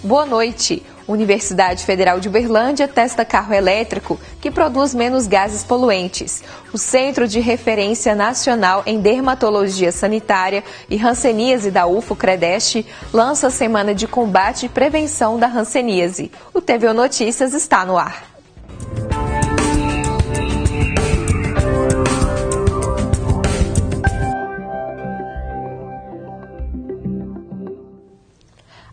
Boa noite. Universidade Federal de Uberlândia testa carro elétrico que produz menos gases poluentes. O Centro de Referência Nacional em Dermatologia Sanitária e Hanseníase da UFO-Credeste lança a Semana de Combate e Prevenção da Hanseníase. O TVO Notícias está no ar.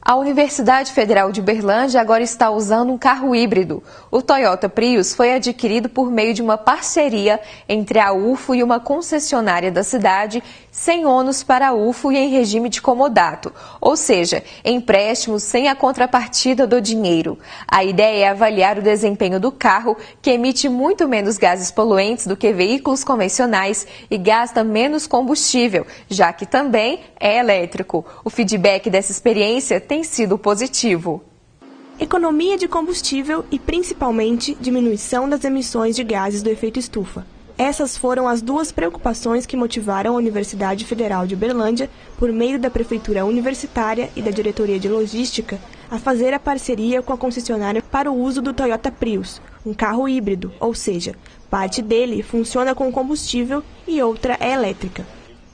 A Universidade Federal de Uberlândia agora está usando um carro híbrido. O Toyota Prius foi adquirido por meio de uma parceria entre a UFO e uma concessionária da cidade, sem ônus para a UFO e em regime de comodato, ou seja, empréstimos sem a contrapartida do dinheiro. A ideia é avaliar o desempenho do carro, que emite muito menos gases poluentes do que veículos convencionais e gasta menos combustível, já que também é elétrico. O feedback dessa experiência tem sido positivo. Economia de combustível e, principalmente, diminuição das emissões de gases do efeito estufa. Essas foram as duas preocupações que motivaram a Universidade Federal de Uberlândia, por meio da Prefeitura Universitária e da Diretoria de Logística, a fazer a parceria com a concessionária para o uso do Toyota Prius, um carro híbrido, ou seja, parte dele funciona com combustível e outra é elétrica.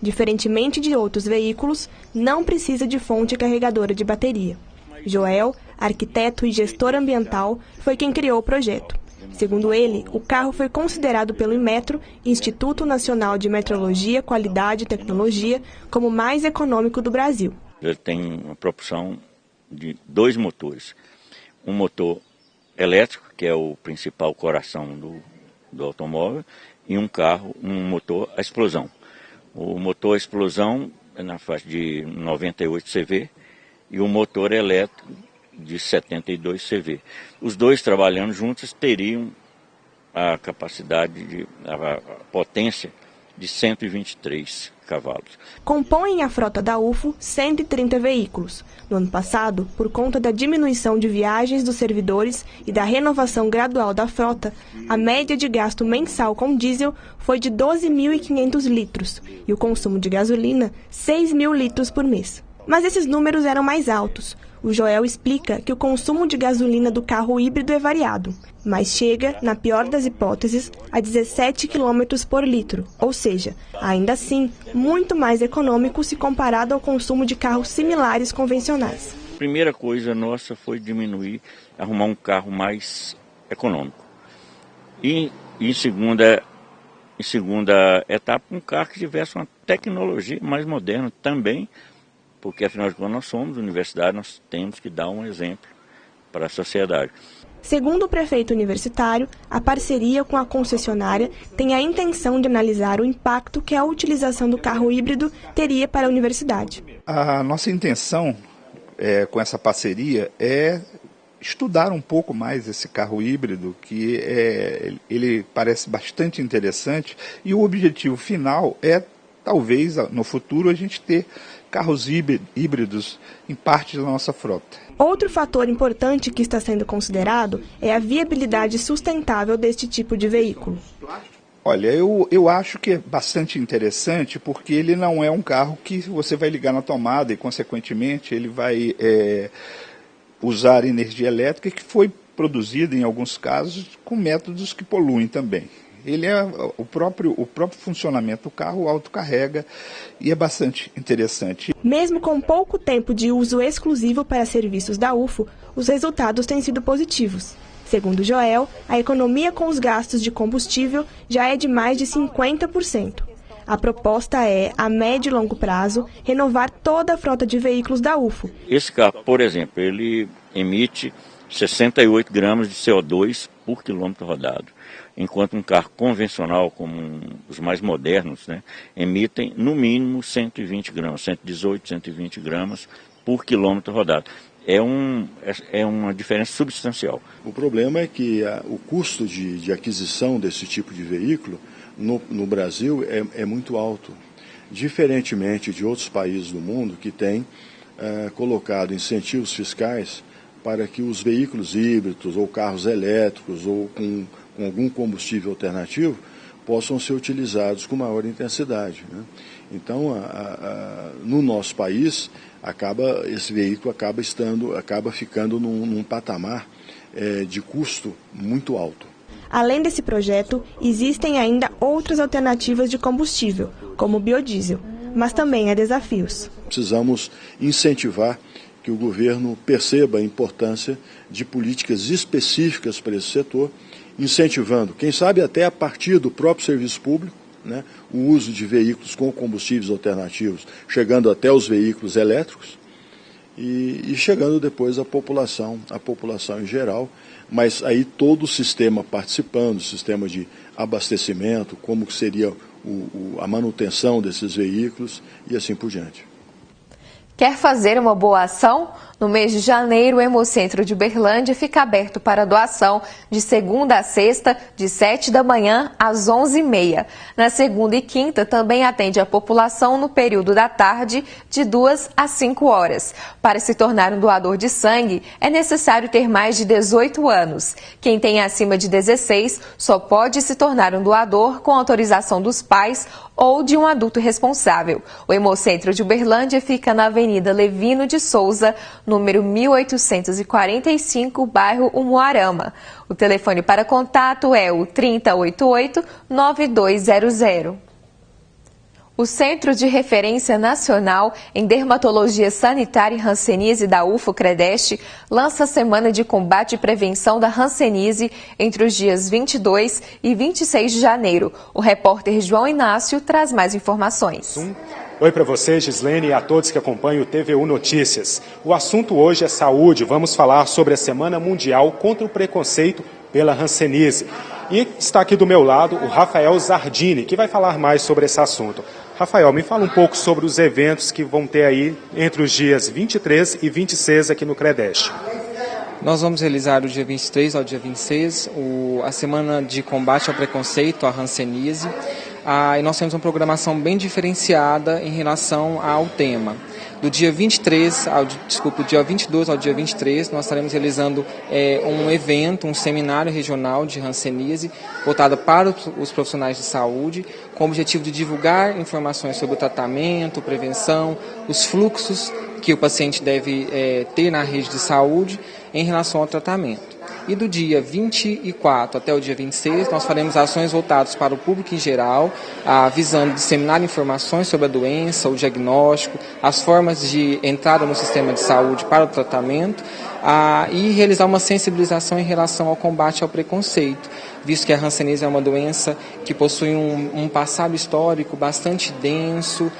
Diferentemente de outros veículos, não precisa de fonte carregadora de bateria. Joel, arquiteto e gestor ambiental, foi quem criou o projeto. Segundo ele, o carro foi considerado pelo Inmetro, Instituto Nacional de Metrologia, Qualidade e Tecnologia, como o mais econômico do Brasil. Ele tem uma propulsão de 2 motores. Um motor elétrico, que é o principal coração do automóvel, e um motor a explosão. O motor a explosão é na faixa de 98 CV e o motor elétrico de 72 CV. Os dois trabalhando juntos teriam a capacidade, a potência de 123 cavalos. Compõem a frota da UFO 130 veículos. No ano passado, por conta da diminuição de viagens dos servidores e da renovação gradual da frota, a média de gasto mensal com diesel foi de 12.500 litros e o consumo de gasolina, 6.000 litros por mês. Mas esses números eram mais altos. O Joel explica que o consumo de gasolina do carro híbrido é variado, mas chega, na pior das hipóteses, a 17 km por litro, ou seja, ainda assim, muito mais econômico se comparado ao consumo de carros similares convencionais. A primeira coisa nossa foi arrumar um carro mais econômico. E em segunda etapa, um carro que tivesse uma tecnologia mais moderna também, porque afinal de contas nós somos universidade, nós temos que dar um exemplo para a sociedade. Segundo o prefeito universitário, a parceria com a concessionária tem a intenção de analisar o impacto que a utilização do carro híbrido teria para a universidade. A nossa intenção com essa parceria é estudar um pouco mais esse carro híbrido, que ele parece bastante interessante, e o objetivo final é, talvez, no futuro, a gente ter carros híbridos em parte da nossa frota. Outro fator importante que está sendo considerado é a viabilidade sustentável deste tipo de veículo. Olha, eu acho que é bastante interessante, porque ele não é um carro que você vai ligar na tomada e, consequentemente, ele vai usar energia elétrica que foi produzida, em alguns casos, com métodos que poluem também. Ele é o próprio funcionamento do carro autocarrega e é bastante interessante. Mesmo com pouco tempo de uso exclusivo para serviços da UFO, os resultados têm sido positivos. Segundo Joel, a economia com os gastos de combustível já é de mais de 50%. A proposta é, a médio e longo prazo, renovar toda a frota de veículos da UFO. Esse carro, por exemplo, ele emite 68 gramas de CO2 por quilômetro rodado, enquanto um carro convencional, como os mais modernos, emitem no mínimo 120 gramas, 118, 120 gramas por quilômetro rodado. É uma diferença substancial. O problema é que o custo de aquisição desse tipo de veículo no Brasil é muito alto, diferentemente de outros países do mundo que têm colocado incentivos fiscais para que os veículos híbridos ou carros elétricos ou com algum combustível alternativo possam ser utilizados com maior intensidade, né? Então, no nosso país, esse veículo acaba ficando num patamar de custo muito alto. Além desse projeto, existem ainda outras alternativas de combustível, como o biodiesel, mas também há desafios. Precisamos incentivar que o governo perceba a importância de políticas específicas para esse setor, incentivando, quem sabe até a partir do próprio serviço público, né, o uso de veículos com combustíveis alternativos, chegando até os veículos elétricos e chegando depois à população em geral, mas aí todo o sistema participando, o sistema de abastecimento, como que seria a manutenção desses veículos e assim por diante. Quer fazer uma boa ação? No mês de janeiro, o Hemocentro de Uberlândia fica aberto para doação de segunda a sexta, de 7 da manhã às 11h30. Na segunda e quinta, também atende a população no período da tarde, de 2 às 5 horas. Para se tornar um doador de sangue, é necessário ter mais de 18 anos. Quem tem acima de 16 só pode se tornar um doador com autorização dos pais ou de um adulto responsável. O Hemocentro de Uberlândia fica na Avenida Levino de Souza, número 1845, bairro Umuarama. O telefone para contato é o 3088-9200. O Centro de Referência Nacional em Dermatologia Sanitária e Hanseníase da UFO-Credeste lança a Semana de Combate e Prevenção da Hanseníase entre os dias 22 e 26 de janeiro. O repórter João Inácio traz mais informações. Oi para você, Gislene, e a todos que acompanham o TVU Notícias. O assunto hoje é saúde. Vamos falar sobre a Semana Mundial contra o Preconceito pela Hanseníase. E está aqui do meu lado o Rafael Zardini, que vai falar mais sobre esse assunto. Rafael, me fala um pouco sobre os eventos que vão ter aí entre os dias 23 e 26 aqui no Credeste. Nós vamos realizar do dia 23 ao dia 26 a Semana de Combate ao Preconceito, a Hanseníase. E nós temos uma programação bem diferenciada em relação ao tema. Do dia 22 ao dia 23, nós estaremos realizando um evento, um seminário regional de Hanseníase, voltado para os profissionais de saúde, com o objetivo de divulgar informações sobre o tratamento, prevenção, os fluxos que o paciente deve ter na rede de saúde em relação ao tratamento. E do dia 24 até o dia 26, nós faremos ações voltadas para o público em geral, visando disseminar informações sobre a doença, o diagnóstico, as formas de entrada no sistema de saúde para o tratamento, e realizar uma sensibilização em relação ao combate ao preconceito, visto que a hanseníase é uma doença que possui um passado histórico bastante denso,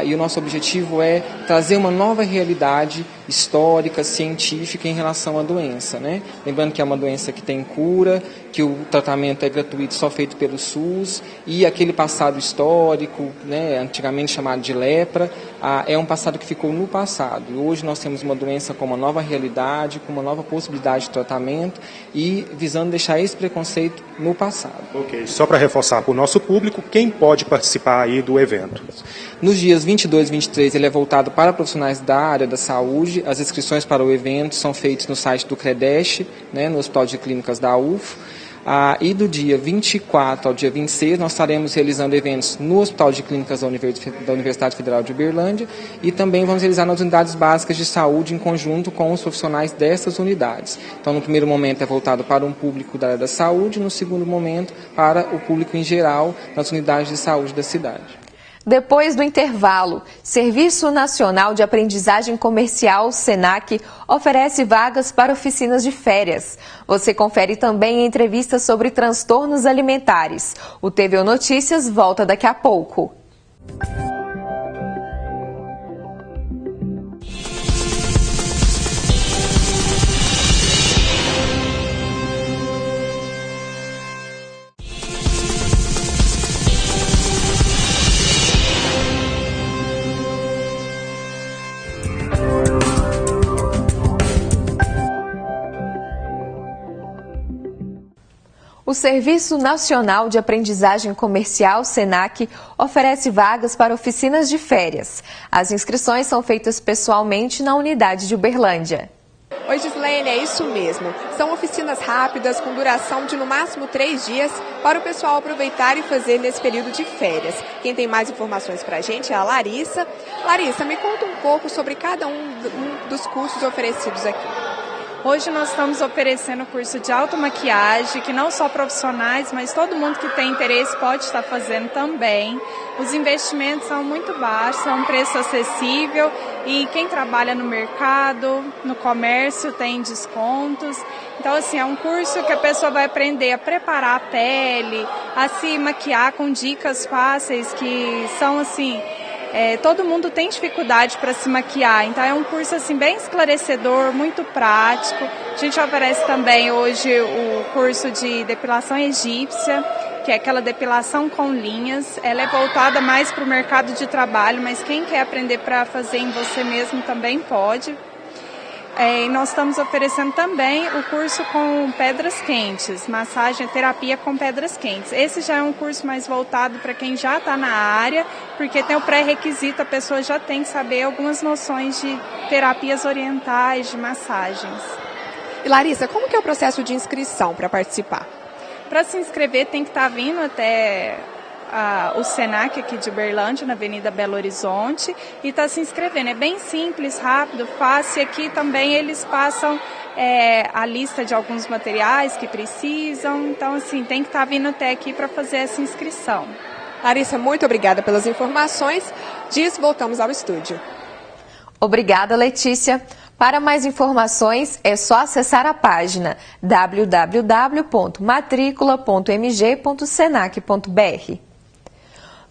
e o nosso objetivo é trazer uma nova realidade histórica, científica em relação à doença, né? Lembrando que é uma doença que tem cura, que o tratamento é gratuito, só feito pelo SUS, e aquele passado histórico, né, antigamente chamado de lepra, é um passado que ficou no passado. E hoje nós temos uma doença com uma nova realidade, com uma nova possibilidade de tratamento e visando deixar esse preconceito no passado. Ok, só para reforçar para o nosso público, quem pode participar aí do evento? Nos dias 22 e 23 ele é voltado para profissionais da área da saúde. As inscrições para o evento são feitas no site do Credeste, né, no Hospital de Clínicas da UFO. E do dia 24 ao dia 26 nós estaremos realizando eventos no Hospital de Clínicas da Universidade Federal de Uberlândia e também vamos realizar nas unidades básicas de saúde em conjunto com os profissionais dessas unidades. Então, no primeiro momento é voltado para um público da área da saúde, no segundo momento para o público em geral nas unidades de saúde da cidade. Depois do intervalo, Serviço Nacional de Aprendizagem Comercial, SENAC, oferece vagas para oficinas de férias. Você confere também entrevistas sobre transtornos alimentares. O TVU Notícias volta daqui a pouco. O Serviço Nacional de Aprendizagem Comercial, SENAC, oferece vagas para oficinas de férias. As inscrições são feitas pessoalmente na unidade de Uberlândia. Oi, Gislene, é isso mesmo. São oficinas rápidas com duração de no máximo 3 dias para o pessoal aproveitar e fazer nesse período de férias. Quem tem mais informações para a gente é a Larissa. Larissa, me conta um pouco sobre cada um dos cursos oferecidos aqui. Hoje nós estamos oferecendo o curso de automaquiagem, que não só profissionais, mas todo mundo que tem interesse pode estar fazendo também. Os investimentos são muito baixos, são um preço acessível e quem trabalha no mercado, no comércio, tem descontos. Então, assim, é um curso que a pessoa vai aprender a preparar a pele, a se maquiar com dicas fáceis que são, assim... todo mundo tem dificuldade para se maquiar, então é um curso assim, bem esclarecedor, muito prático. A gente oferece também hoje o curso de depilação egípcia, que é aquela depilação com linhas. Ela é voltada mais para o mercado de trabalho, mas quem quer aprender para fazer em você mesmo também pode. E nós estamos oferecendo também o curso com pedras quentes, massagem e terapia com pedras quentes. Esse já é um curso mais voltado para quem já está na área, porque tem o pré-requisito, a pessoa já tem que saber algumas noções de terapias orientais, de massagens. E Larissa, como que é o processo de inscrição para participar? Para se inscrever tem que estar vindo até... o Senac aqui de Uberlândia, na Avenida Belo Horizonte, e está se inscrevendo. É bem simples, rápido, fácil. E aqui também eles passam a lista de alguns materiais que precisam. Então, assim, tem que estar vindo até aqui para fazer essa inscrição. Larissa, muito obrigada pelas informações. Voltamos ao estúdio. Obrigada, Letícia. Para mais informações, é só acessar a página www.matricula.mg.senac.br.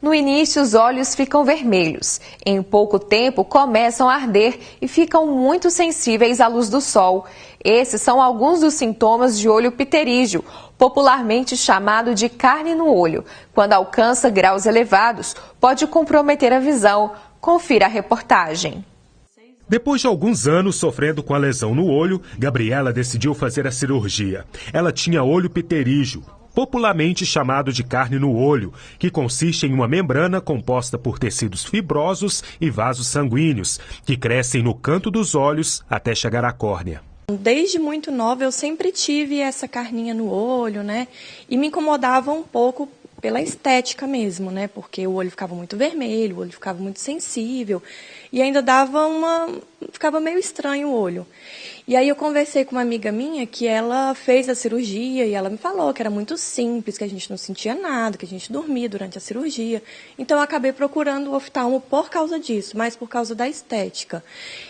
No início, os olhos ficam vermelhos. Em pouco tempo, começam a arder e ficam muito sensíveis à luz do sol. Esses são alguns dos sintomas de olho pterígio, popularmente chamado de carne no olho. Quando alcança graus elevados, pode comprometer a visão. Confira a reportagem. Depois de alguns anos sofrendo com a lesão no olho, Gabriela decidiu fazer a cirurgia. Ela tinha olho pterígio, popularmente chamado de carne no olho, que consiste em uma membrana composta por tecidos fibrosos e vasos sanguíneos, que crescem no canto dos olhos até chegar à córnea. Desde muito nova eu sempre tive essa carninha no olho, né? E me incomodava um pouco pela estética mesmo, né? Porque o olho ficava muito vermelho, o olho ficava muito sensível e ainda ficava meio estranho o olho. E aí eu conversei com uma amiga minha que ela fez a cirurgia e ela me falou que era muito simples, que a gente não sentia nada, que a gente dormia durante a cirurgia. Então eu acabei procurando o oftalmo por causa disso, mas por causa da estética.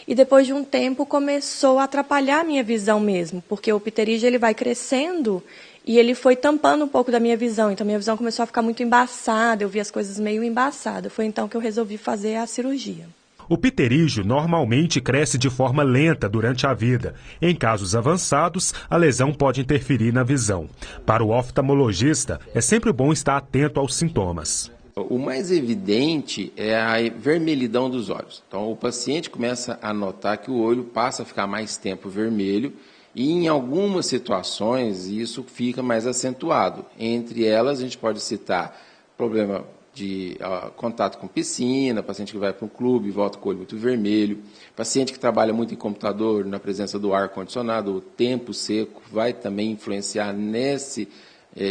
E depois de um tempo começou a atrapalhar a minha visão mesmo, porque o pterígio ele vai crescendo e ele foi tampando um pouco da minha visão. Então minha visão começou a ficar muito embaçada, eu via as coisas meio embaçadas. Foi então que eu resolvi fazer a cirurgia. O pterígio normalmente cresce de forma lenta durante a vida. Em casos avançados, a lesão pode interferir na visão. Para o oftalmologista, é sempre bom estar atento aos sintomas. O mais evidente é a vermelhidão dos olhos. Então, o paciente começa a notar que o olho passa a ficar mais tempo vermelho e, em algumas situações, isso fica mais acentuado. Entre elas, a gente pode citar problema de contato com piscina, paciente que vai para um clube e volta com o olho muito vermelho, paciente que trabalha muito em computador, na presença do ar-condicionado, o tempo seco vai também influenciar nesse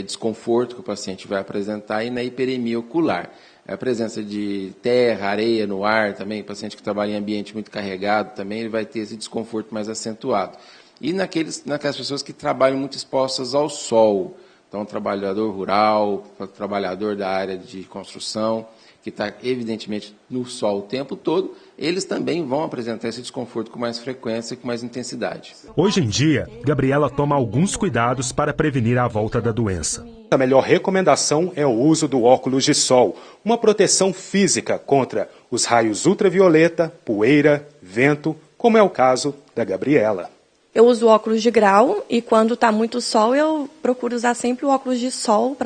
desconforto que o paciente vai apresentar e na hiperemia ocular. A presença de terra, areia no ar também, paciente que trabalha em ambiente muito carregado também, ele vai ter esse desconforto mais acentuado. E naquelas pessoas que trabalham muito expostas ao sol. Então, trabalhador rural, trabalhador da área de construção, que está evidentemente no sol o tempo todo, eles também vão apresentar esse desconforto com mais frequência e com mais intensidade. Hoje em dia, Gabriela toma alguns cuidados para prevenir a volta da doença. A melhor recomendação é o uso do óculos de sol, uma proteção física contra os raios ultravioleta, poeira, vento, como é o caso da Gabriela. Eu uso óculos de grau e quando está muito sol eu procuro usar sempre o óculos de sol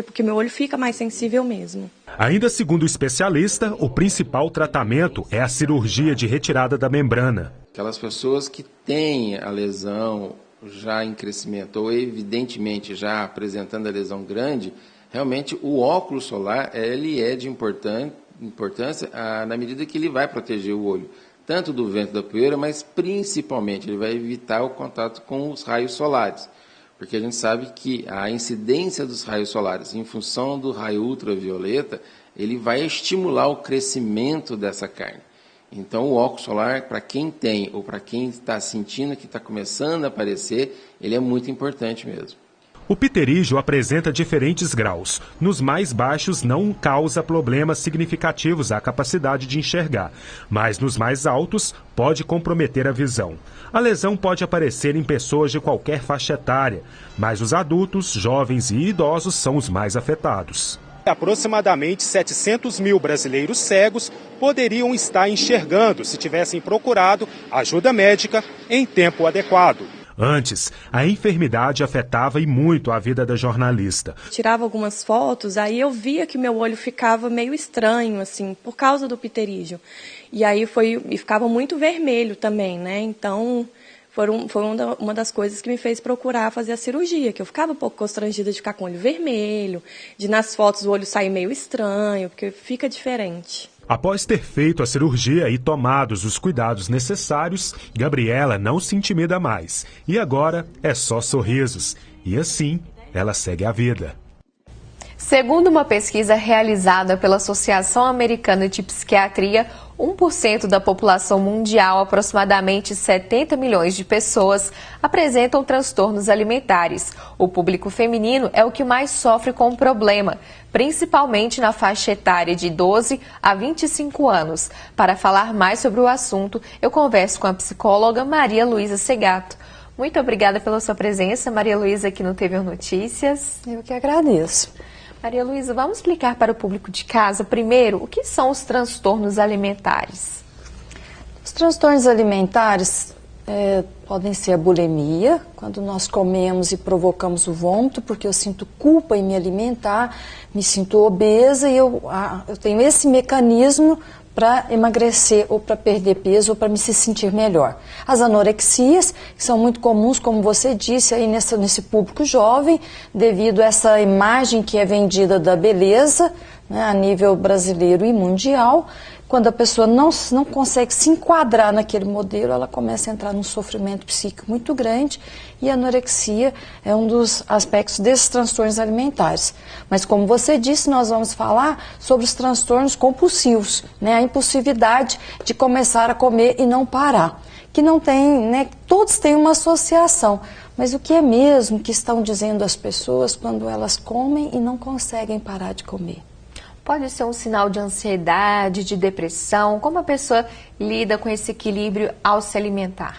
porque meu olho fica mais sensível mesmo. Ainda segundo o especialista, o principal tratamento é a cirurgia de retirada da membrana. Aquelas pessoas que têm a lesão já em crescimento ou evidentemente já apresentando a lesão grande, realmente o óculos solar ele é de importância na medida que ele vai proteger o olho. tanto do vento da poeira, mas principalmente ele vai evitar o contato com os raios solares, porque a gente sabe que a incidência dos raios solares em função do raio ultravioleta, ele vai estimular o crescimento dessa carne. Então, o óculos solar, para quem tem ou para quem está sentindo que está começando a aparecer, ele é muito importante mesmo. O pterígio apresenta diferentes graus. Nos mais baixos não causa problemas significativos à capacidade de enxergar, mas nos mais altos pode comprometer a visão. A lesão pode aparecer em pessoas de qualquer faixa etária, mas os adultos, jovens e idosos são os mais afetados. Aproximadamente 700 mil brasileiros cegos poderiam estar enxergando se tivessem procurado ajuda médica em tempo adequado. Antes, a enfermidade afetava e muito a vida da jornalista. Tirava algumas fotos, aí eu via que meu olho ficava meio estranho, assim, por causa do pterígio. E aí ficava muito vermelho também, né? Então, foi uma das coisas que me fez procurar fazer a cirurgia, que eu ficava um pouco constrangida de ficar com o olho vermelho, de nas fotos o olho sair meio estranho, porque fica diferente. Após ter feito a cirurgia e tomados os cuidados necessários, Gabriela não se intimida mais. E agora é só sorrisos. E assim, ela segue a vida. Segundo uma pesquisa realizada pela Associação Americana de Psiquiatria, 1% da população mundial, aproximadamente 70 milhões de pessoas, apresentam transtornos alimentares. O público feminino é o que mais sofre com o problema, principalmente na faixa etária de 12 a 25 anos. Para falar mais sobre o assunto, eu converso com a psicóloga Maria Luísa Segato. Muito obrigada pela sua presença, Maria Luísa, aqui no TV Notícias. Eu que agradeço. Maria Luísa, vamos explicar para o público de casa, primeiro, o que são os transtornos alimentares? Os transtornos alimentares podem ser a bulimia, quando nós comemos e provocamos o vômito, porque eu sinto culpa em me alimentar, me sinto obesa e eu tenho esse mecanismo para emagrecer ou para perder peso ou para me se sentir melhor. As anorexias, que são muito comuns, como você disse, aí nesse público jovem, devido a essa imagem que é vendida da beleza, né, a nível brasileiro e mundial. Quando a pessoa não consegue se enquadrar naquele modelo, ela começa a entrar num sofrimento psíquico muito grande e a anorexia é um dos aspectos desses transtornos alimentares. Mas como você disse, nós vamos falar sobre os transtornos compulsivos, né? A impulsividade de começar a comer e não parar. Que não tem, né? Todos têm uma associação, mas o que é mesmo que estão dizendo as pessoas quando elas comem e não conseguem parar de comer? Pode ser um sinal de ansiedade, de depressão? Como a pessoa lida com esse equilíbrio ao se alimentar?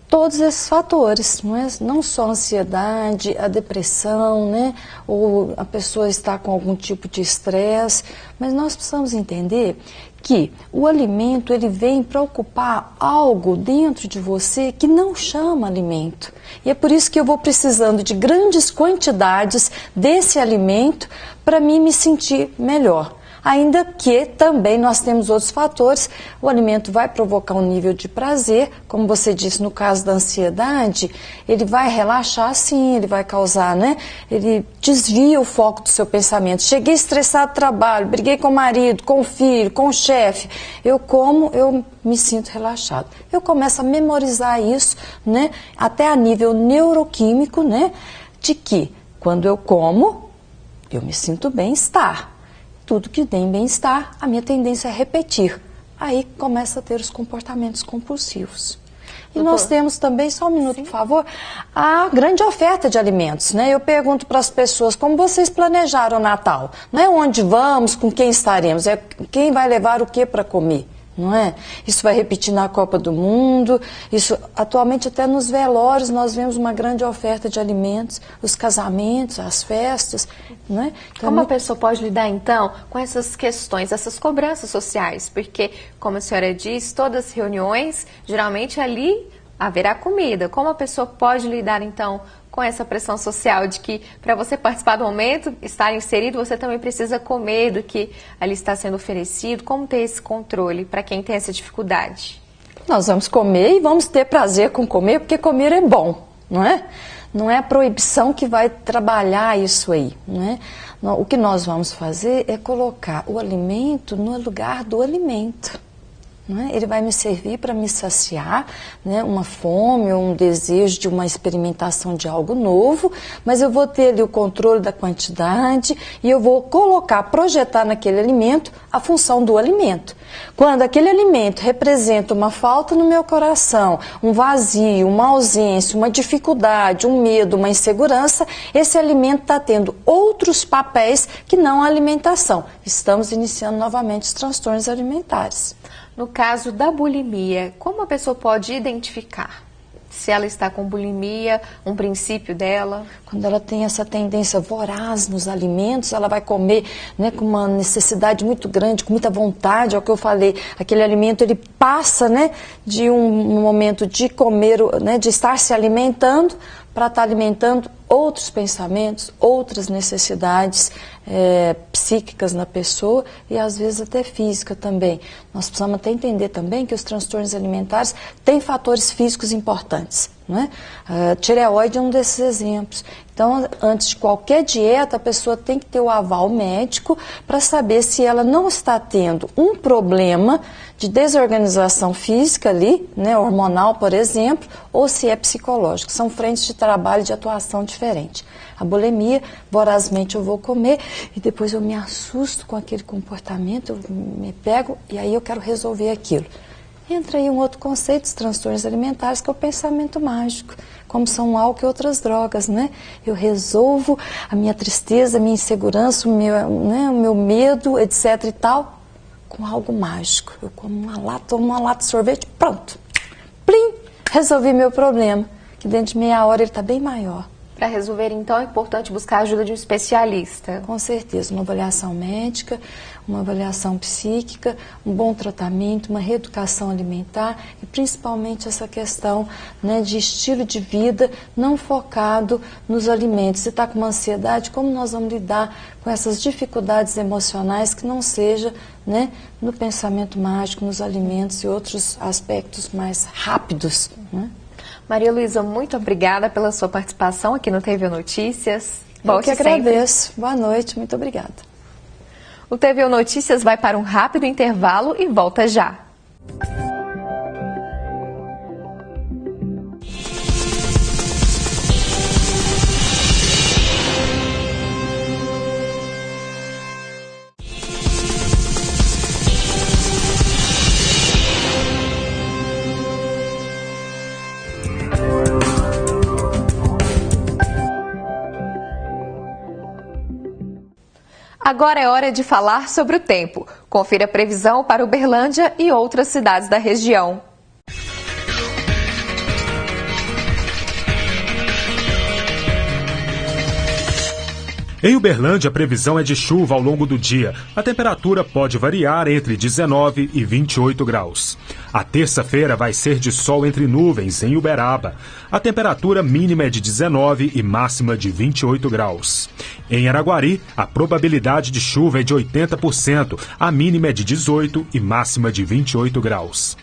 Todos esses fatores, não só a ansiedade, a depressão, né? Ou a pessoa está com algum tipo de estresse, mas nós precisamos entender que o alimento ele vem para ocupar algo dentro de você que não chama alimento. E é por isso que eu vou precisando de grandes quantidades desse alimento para mim me sentir melhor. Ainda que também nós temos outros fatores, o alimento vai provocar um nível de prazer, como você disse no caso da ansiedade, ele vai relaxar sim, ele vai causar, né? Ele desvia o foco do seu pensamento. Cheguei estressado do trabalho, briguei com o marido, com o filho, com o chefe, eu como, eu me sinto relaxado. Eu começo a memorizar isso, né? Até a nível neuroquímico, né? De que quando eu como, eu me sinto bem-estar. Tudo que tem bem-estar, a minha tendência é repetir. Aí começa a ter os comportamentos compulsivos. E nós temos também, só um minuto, por favor, a grande oferta de alimentos, né? Eu pergunto para as pessoas, como vocês planejaram o Natal? Não é onde vamos, com quem estaremos, é quem vai levar o que para comer. Não é? Isso vai repetir na Copa do Mundo, isso atualmente até nos velórios nós vemos uma grande oferta de alimentos, os casamentos, as festas, não é? Então, como a pessoa pode lidar então com essas questões, essas cobranças sociais? Porque, como a senhora disse, todas as reuniões, geralmente ali haverá comida. Como a pessoa pode lidar então com essa pressão social de que para você participar do momento, estar inserido, você também precisa comer do que ali está sendo oferecido? Como ter esse controle para quem tem essa dificuldade? Nós vamos comer e vamos ter prazer com comer, porque comer é bom, não é? Não é a proibição que vai trabalhar isso aí, não é? O que nós vamos fazer é colocar o alimento no lugar do alimento. Não é? Ele vai me servir para me saciar, né, uma fome ou um desejo de uma experimentação de algo novo, mas eu vou ter ali o controle da quantidade e eu vou projetar naquele alimento a função do alimento. Quando aquele alimento representa uma falta no meu coração, um vazio, uma ausência, uma dificuldade, um medo, uma insegurança, esse alimento está tendo outros papéis que não a alimentação. Estamos iniciando novamente os transtornos alimentares. No caso da bulimia, como a pessoa pode identificar se ela está com bulimia, um princípio dela? Quando ela tem essa tendência voraz nos alimentos, ela vai comer, né, com uma necessidade muito grande, com muita vontade, é o que eu falei, aquele alimento ele passa, né, de um momento de comer, né, de estar se alimentando, para estar alimentando outros pensamentos, outras necessidades psíquicas na pessoa e às vezes até física também. Nós precisamos até entender também que os transtornos alimentares têm fatores físicos importantes, não é? A tireoide é um desses exemplos. Então, antes de qualquer dieta, a pessoa tem que ter o aval médico para saber se ela não está tendo um problema de desorganização física ali, né, hormonal, por exemplo, ou se é psicológico. São frentes de trabalho de atuação diferente. A bulimia, vorazmente eu vou comer e depois eu me assusto com aquele comportamento, eu me pego e aí eu quero resolver aquilo. Entra aí um outro conceito dos transtornos alimentares, que é o pensamento mágico, como são álcool e outras drogas, né? Eu resolvo a minha tristeza, a minha insegurança, o meu medo, etc e tal, com algo mágico. Eu como uma lata de sorvete, pronto. Plim! Resolvi meu problema, que dentro de meia hora ele está bem maior. Para resolver, então, é importante buscar a ajuda de um especialista. Com certeza, uma avaliação médica, uma avaliação psíquica, um bom tratamento, uma reeducação alimentar e principalmente essa questão, né, de estilo de vida não focado nos alimentos. Se está com uma ansiedade, como nós vamos lidar com essas dificuldades emocionais que não seja, né, no pensamento mágico, nos alimentos e outros aspectos mais rápidos, né? Maria Luísa, muito obrigada pela sua participação aqui no TV Notícias. Eu que agradeço. Boa noite, muito obrigada. O TV Notícias vai para um rápido intervalo e volta já. Agora é hora de falar sobre o tempo. Confira a previsão para Uberlândia e outras cidades da região. Em Uberlândia, a previsão é de chuva ao longo do dia. A temperatura pode variar entre 19 e 28 graus. A terça-feira vai ser de sol entre nuvens em Uberaba. A temperatura mínima é de 19 e máxima de 28 graus. Em Araguari, a probabilidade de chuva é de 80%. A mínima é de 18 e máxima de 28 graus.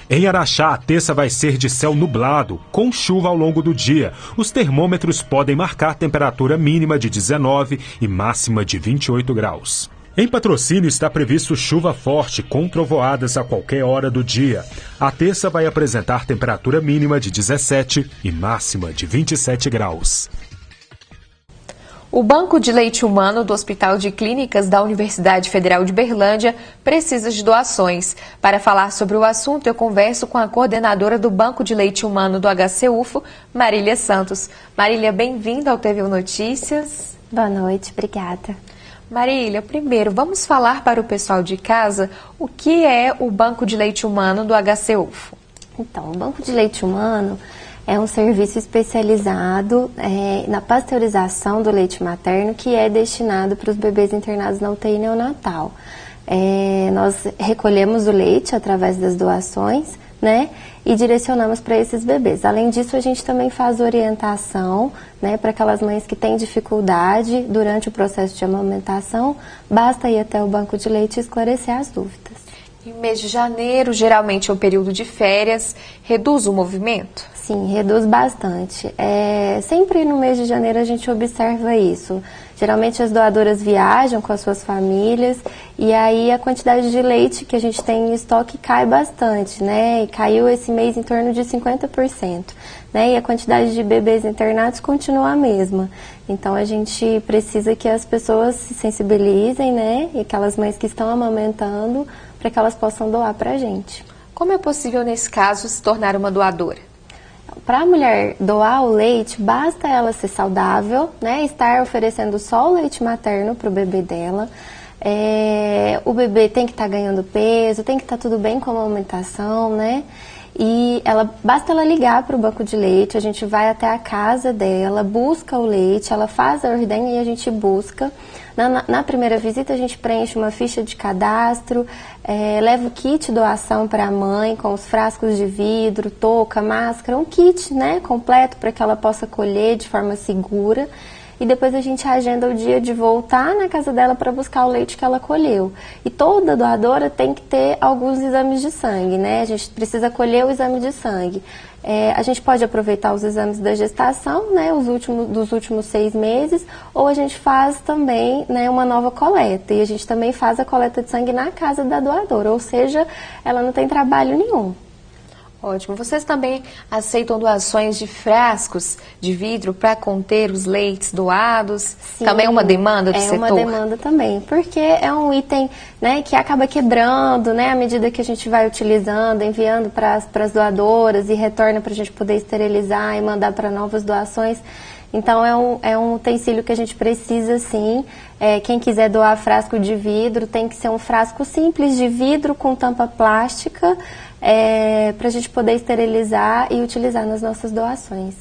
Em Araxá, a terça vai ser de céu nublado, com chuva ao longo do dia. Os termômetros podem marcar temperatura mínima de 19 e máxima de 28 graus. Em Patrocínio está previsto chuva forte, com trovoadas a qualquer hora do dia. A terça vai apresentar temperatura mínima de 17 e máxima de 27 graus. O Banco de Leite Humano do Hospital de Clínicas da Universidade Federal de Uberlândia precisa de doações. Para falar sobre o assunto, eu converso com a coordenadora do Banco de Leite Humano do HCUFO, Marília Santos. Marília, bem-vinda ao TV Notícias. Boa noite, obrigada. Marília, primeiro, vamos falar para o pessoal de casa o que é o Banco de Leite Humano do HCUFO. Então, o Banco de Leite Humano é um serviço especializado na pasteurização do leite materno que é destinado para os bebês internados na UTI neonatal. Nós recolhemos o leite através das doações, né, e direcionamos para esses bebês. Além disso, a gente também faz orientação, né, para aquelas mães que têm dificuldade durante o processo de amamentação. Basta ir até o banco de leite e esclarecer as dúvidas. Em mês de janeiro, geralmente é o período de férias, reduz o movimento? Sim, reduz bastante. Sempre no mês de janeiro a gente observa isso. Geralmente as doadoras viajam com as suas famílias e aí a quantidade de leite que a gente tem em estoque cai bastante, né? E caiu esse mês em torno de 50%, né? E a quantidade de bebês internados continua a mesma. Então a gente precisa que as pessoas se sensibilizem, né? E aquelas mães que estão amamentando para que elas possam doar para a gente. Como é possível, nesse caso, se tornar uma doadora? Para a mulher doar o leite, basta ela ser saudável, né? Estar oferecendo só o leite materno para o bebê dela. O bebê tem que estar ganhando peso, tem que estar tudo bem com a amamentação, né? E basta ela ligar para o banco de leite, a gente vai até a casa dela, busca o leite, ela faz a ordenha e a gente busca. Na primeira visita a gente preenche uma ficha de cadastro, leva o kit doação para a mãe com os frascos de vidro, touca, máscara, um kit, né, completo para que ela possa colher de forma segura. E depois a gente agenda o dia de voltar na casa dela para buscar o leite que ela colheu. E toda doadora tem que ter alguns exames de sangue, né? A gente precisa colher o exame de sangue. A gente pode aproveitar os exames da gestação, né, dos últimos 6 meses, ou a gente faz também, né, uma nova coleta. E a gente também faz a coleta de sangue na casa da doadora, ou seja, ela não tem trabalho nenhum. Ótimo. Vocês também aceitam doações de frascos de vidro para conter os leites doados? Sim, também é uma demanda do setor? É uma demanda também, porque é um item, né, que acaba quebrando, né, à medida que a gente vai utilizando, enviando para as doadoras e retorna para a gente poder esterilizar e mandar para novas doações. Então é um utensílio que a gente precisa, sim. Quem quiser doar frasco de vidro tem que ser um frasco simples de vidro com tampa plástica, para a gente poder esterilizar e utilizar nas nossas doações.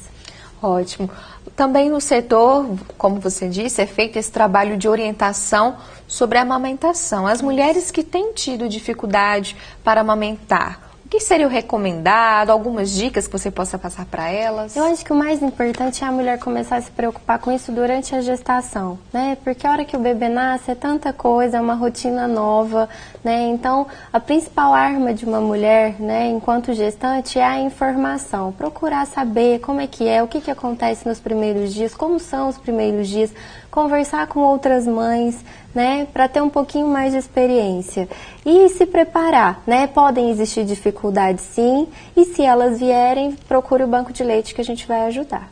Ótimo. Também no setor, como você disse, é feito esse trabalho de orientação sobre a amamentação. As mulheres que têm tido dificuldade para amamentar, o que seria o recomendado? Algumas dicas que você possa passar para elas? Eu acho que o mais importante é a mulher começar a se preocupar com isso durante a gestação, né? Porque a hora que o bebê nasce é tanta coisa, é uma rotina nova, né? Então, a principal arma de uma mulher, né, enquanto gestante, é a informação. Procurar saber como é que é, o que acontece nos primeiros dias, como são os primeiros dias, conversar com outras mães, né, para ter um pouquinho mais de experiência e se preparar, né? Podem existir dificuldades, sim, e se elas vierem, procure o banco de leite que a gente vai ajudar.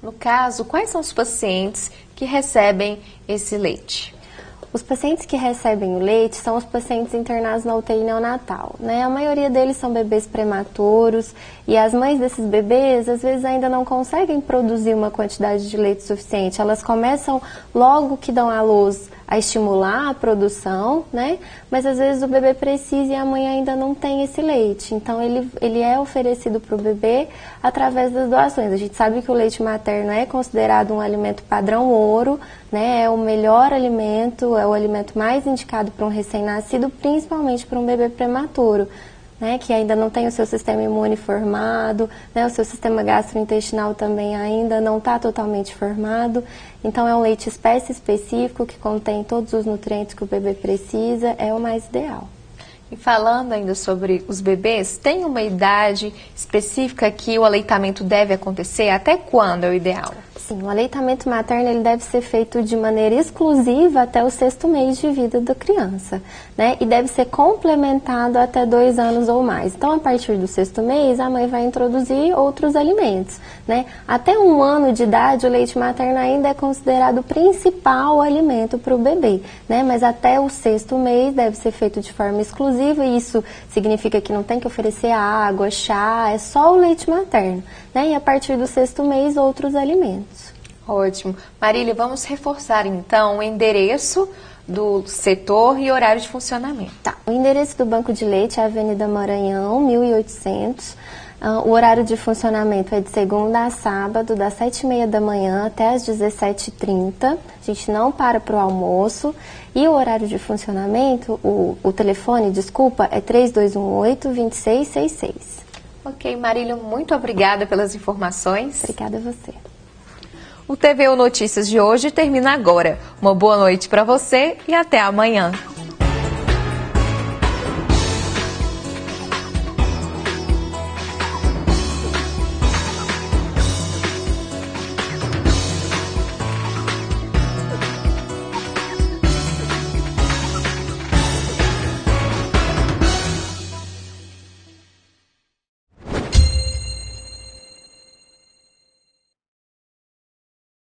No caso, quais são os pacientes que recebem esse leite? Os pacientes que recebem o leite são os pacientes internados na UTI neonatal, né? A maioria deles são bebês prematuros e as mães desses bebês às vezes ainda não conseguem produzir uma quantidade de leite suficiente. Elas começam logo que dão à luz a estimular a produção, né? Mas às vezes o bebê precisa e a mãe ainda não tem esse leite. Então ele é oferecido para o bebê através das doações. A gente sabe que o leite materno é considerado um alimento padrão ouro, né? É o melhor alimento, é o alimento mais indicado para um recém-nascido, principalmente para um bebê prematuro, né, que ainda não tem o seu sistema imune formado, né, o seu sistema gastrointestinal também ainda não está totalmente formado. Então é um leite espécie específico que contém todos os nutrientes que o bebê precisa, é o mais ideal. E falando ainda sobre os bebês, tem uma idade específica que o aleitamento deve acontecer? Até quando é o ideal? Sim, o aleitamento materno ele deve ser feito de maneira exclusiva até o 6º mês de vida da criança, né? E deve ser complementado até 2 anos ou mais. Então, a partir do 6º mês, a mãe vai introduzir outros alimentos, né? Até 1 ano de idade, o leite materno ainda é considerado o principal alimento para o bebê, né? Mas até o 6º mês deve ser feito de forma exclusiva e isso significa que não tem que oferecer água, chá, é só o leite materno, né? E a partir do 6º mês, outros alimentos. Ótimo. Marília, vamos reforçar então o endereço do setor e horário de funcionamento. Tá. O endereço do Banco de Leite é a Avenida Maranhão, 1800. O horário de funcionamento é de segunda a sábado, das 7h30 da manhã até as 17h30. A gente não para o almoço. E o horário de funcionamento, o telefone, desculpa, é 3218-2666. Ok, Marília, muito obrigada pelas informações. Obrigada a você. O TVU Notícias de hoje termina agora. Uma boa noite para você e até amanhã.